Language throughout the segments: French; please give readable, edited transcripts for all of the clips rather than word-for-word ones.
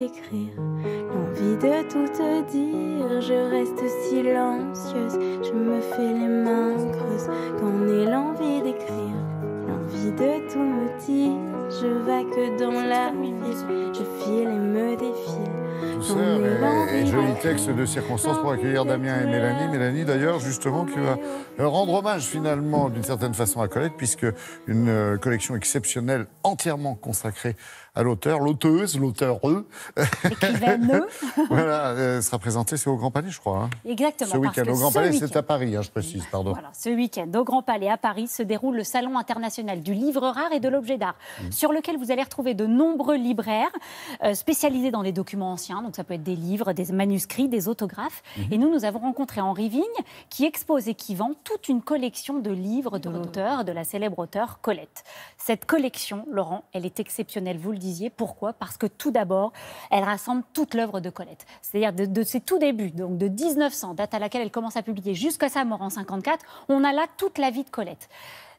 Écrire, l'envie de tout te dire, je reste silencieuse, je me fais les mains creuses, quand est l'envie d'écrire, l'envie de tout me dire, je vague dans la ville, je file et me défile. Douceur et joli texte de circonstance pour accueillir Damien et Mélanie. Mélanie d'ailleurs justement qui va rendre hommage finalement d'une certaine façon à Colette puisque une collection exceptionnelle entièrement consacrée à l'auteur, l'auteuse, l'auteureux. L'écrivaine. Voilà, sera présentée, c'est au Grand Palais je crois. Hein. Exactement. Ce week-end, au Grand Palais, c'est à Paris, hein, je précise, pardon. Voilà, ce week-end, au Grand Palais à Paris, se déroule le Salon international du livre rare et de l'objet d'art, sur lequel vous allez retrouver de nombreux libraires spécialisés dans les documents anciens. Donc ça peut être des livres, des manuscrits, des autographes. Et nous avons rencontré Henri Vigne, qui expose et qui vend toute une collection de livres de l'auteur, de la célèbre auteure Colette. Cette collection, Laurent, elle est exceptionnelle, vous le disiez. Pourquoi ? Parce que tout d'abord, elle rassemble toute l'œuvre de Colette. C'est-à-dire de ses tout débuts, donc de 1900, date à laquelle elle commence à publier, jusqu'à sa mort en 54, on a là toute la vie de Colette.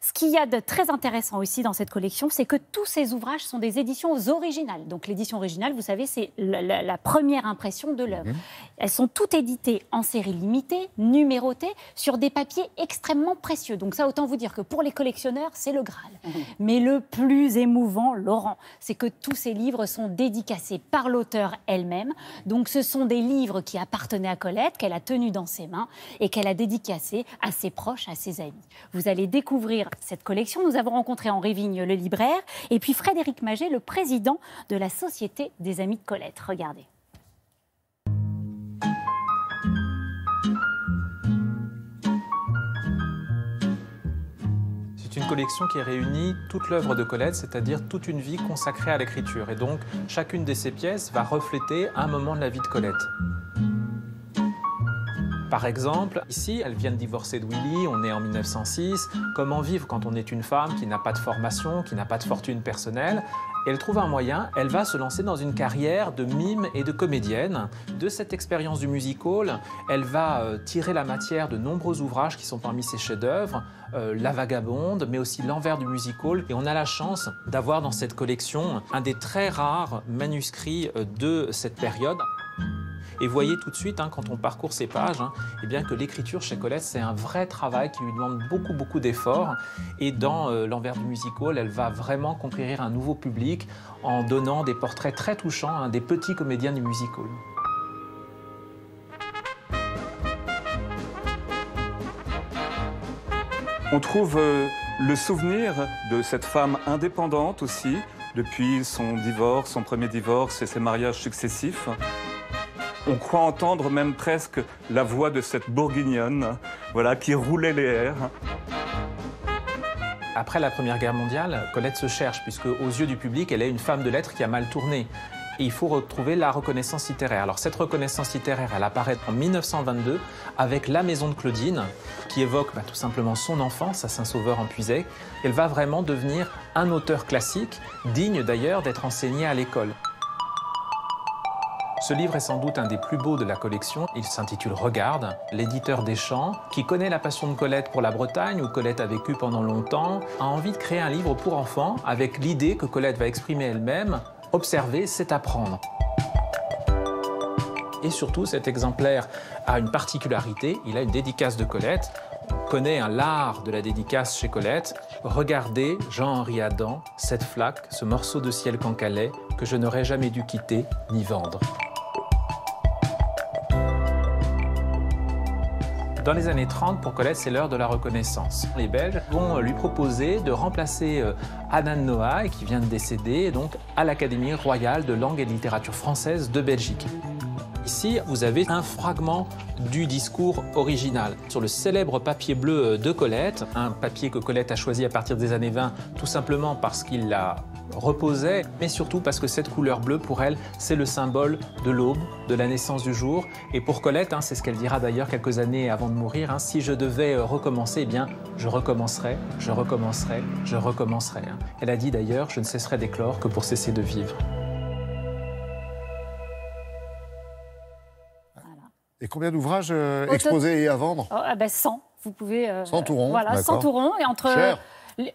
Ce qu'il y a de très intéressant aussi dans cette collection, c'est que tous ces ouvrages sont des éditions originales. Donc l'édition originale, vous savez, c'est la première impression de l'œuvre. Elles sont toutes éditées en série limitée, numérotées, sur des papiers extrêmement précieux. Donc ça, autant vous dire que pour les collectionneurs, c'est le Graal. Mais le plus émouvant, Laurent, c'est que tous ces livres sont dédicacés par l'auteur elle-même. Donc ce sont des livres qui appartenaient à Colette, qu'elle a tenus dans ses mains et qu'elle a dédicacés à ses proches, à ses amis. Vous allez découvrir cette collection. Nous avons rencontré Henri Vigne, le libraire, et puis Frédéric Maget, le président de la Société des Amis de Colette. Regardez. C'est une collection qui réunit toute l'œuvre de Colette, c'est-à-dire toute une vie consacrée à l'écriture. Et donc, chacune de ces pièces va refléter un moment de la vie de Colette. Par exemple, ici, elle vient de divorcer de Willy, on est en 1906. Comment vivre quand on est une femme qui n'a pas de formation, qui n'a pas de fortune personnelle ? Et elle trouve un moyen, elle va se lancer dans une carrière de mime et de comédienne. De cette expérience du music-hall, elle va tirer la matière de nombreux ouvrages qui sont parmi ses chefs-d'œuvre, La Vagabonde, mais aussi L'Envers du music-hall. Et on a la chance d'avoir dans cette collection un des très rares manuscrits de cette période. Et vous voyez tout de suite, quand on parcourt ces pages, eh bien que l'écriture chez Colette, c'est un vrai travail qui lui demande beaucoup d'efforts. Et dans L'Envers du music-hall, elle va vraiment conquérir un nouveau public en donnant des portraits très touchants des petits comédiens du music-hall. On trouve le souvenir de cette femme indépendante aussi, depuis son divorce, son premier divorce et ses mariages successifs. On croit entendre même presque la voix de cette bourguignonne, voilà, qui roulait les airs. Après la Première Guerre mondiale, Colette se cherche, puisque aux yeux du public, elle est une femme de lettres qui a mal tourné. Et il faut retrouver la reconnaissance littéraire. Alors cette reconnaissance littéraire, elle apparaît en 1922 avec La Maison de Claudine, qui évoque tout simplement son enfance à Saint-Sauveur en Puisaye. Elle va vraiment devenir un auteur classique, digne d'ailleurs d'être enseigné à l'école. Ce livre est sans doute un des plus beaux de la collection. Il s'intitule Regarde. L'éditeur Deschamps, qui connaît la passion de Colette pour la Bretagne, où Colette a vécu pendant longtemps, a envie de créer un livre pour enfants avec l'idée que Colette va exprimer elle-même. Observer, c'est apprendre. Et surtout, cet exemplaire a une particularité. Il a une dédicace de Colette. On connaît l'art de la dédicace chez Colette. Regardez, Jean-Henri Adam, cette flaque, ce morceau de ciel cancalais que je n'aurais jamais dû quitter ni vendre. Dans les années 30, pour Colette, c'est l'heure de la reconnaissance. Les Belges vont lui proposer de remplacer Adnan Noailles, qui vient de décéder, donc à l'Académie royale de langue et de littérature française de Belgique. Ici, vous avez un fragment du discours original sur le célèbre papier bleu de Colette, un papier que Colette a choisi à partir des années 20, tout simplement parce qu'il la reposait, mais surtout parce que cette couleur bleue, pour elle, c'est le symbole de l'aube, de la naissance du jour. Et pour Colette, c'est ce qu'elle dira d'ailleurs quelques années avant de mourir, si je devais recommencer, eh bien, je recommencerai, je recommencerai, je recommencerai. Elle a dit d'ailleurs, je ne cesserai d'éclore que pour cesser de vivre. Et combien d'ouvrages exposés et à vendre? 100. Vous pouvez... 100 tout rond, voilà, 100 tout rond. Et entre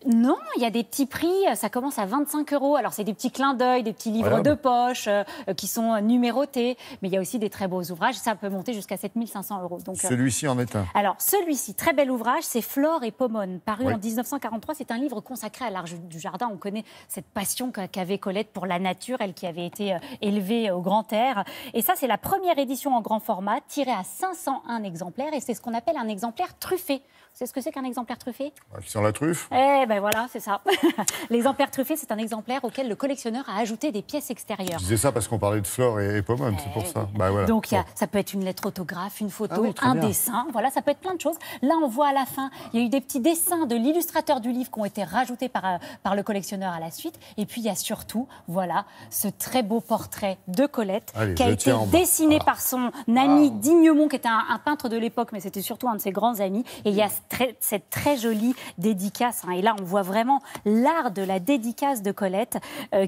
Non, il y a des petits prix, ça commence à 25 €. Alors, c'est des petits clins d'œil, des petits livres de poche qui sont numérotés, mais il y a aussi des très beaux ouvrages. Ça peut monter jusqu'à 7 500 €. Donc, celui-ci en est un. Alors, celui-ci, très bel ouvrage, c'est Flore et Pomone, paru en 1943. C'est un livre consacré à l'art du jardin. On connaît cette passion qu'avait Colette pour la nature, elle qui avait été élevée au grand air. Et ça, c'est la première édition en grand format, tirée à 501 exemplaires, et c'est ce qu'on appelle un exemplaire truffé. C'est ce que c'est qu'un exemplaire truffé? Qui sent la truffe? Eh ben voilà, c'est ça. L'exemplaire truffé, c'est un exemplaire auquel le collectionneur a ajouté des pièces extérieures. Je disais ça parce qu'on parlait de Flore et Pomone, c'est pour ça. Bah, voilà. Donc ça peut être une lettre autographe, une photo, un dessin, voilà, ça peut être plein de choses. Là, on voit à la fin, il y a eu des petits dessins de l'illustrateur du livre qui ont été rajoutés par le collectionneur à la suite. Et puis, il y a surtout, voilà, ce très beau portrait de Colette qui a été dessiné par son ami Dignemont, qui était un peintre de l'époque, mais c'était surtout un de ses grands amis. Et il y a cette très jolie dédicace. Et là, on voit vraiment l'art de la dédicace de Colette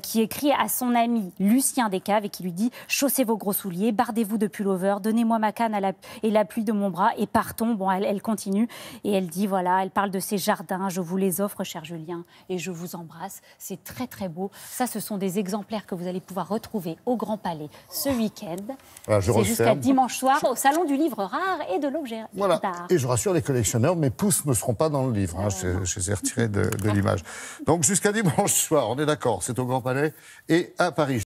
qui écrit à son ami Lucien Descaves et qui lui dit « Chaussez vos gros souliers, bardez-vous de pullover, donnez-moi ma canne et la pluie de mon bras et partons. » Bon, elle continue et elle dit, voilà, elle parle de ses jardins. « Je vous les offre, cher Julien, et je vous embrasse. » C'est très, très beau. Ça, ce sont des exemplaires que vous allez pouvoir retrouver au Grand Palais ce week-end. Voilà, c'est jusqu'à dimanche soir au Salon du Livre Rare et de l'Objet voilà. d'Art. Et je rassure les collectionneurs, mes pouces ne seront pas dans le livre. Hein, je les ai retirés de l'image. Donc jusqu'à dimanche soir, on est d'accord, c'est au Grand Palais et à Paris.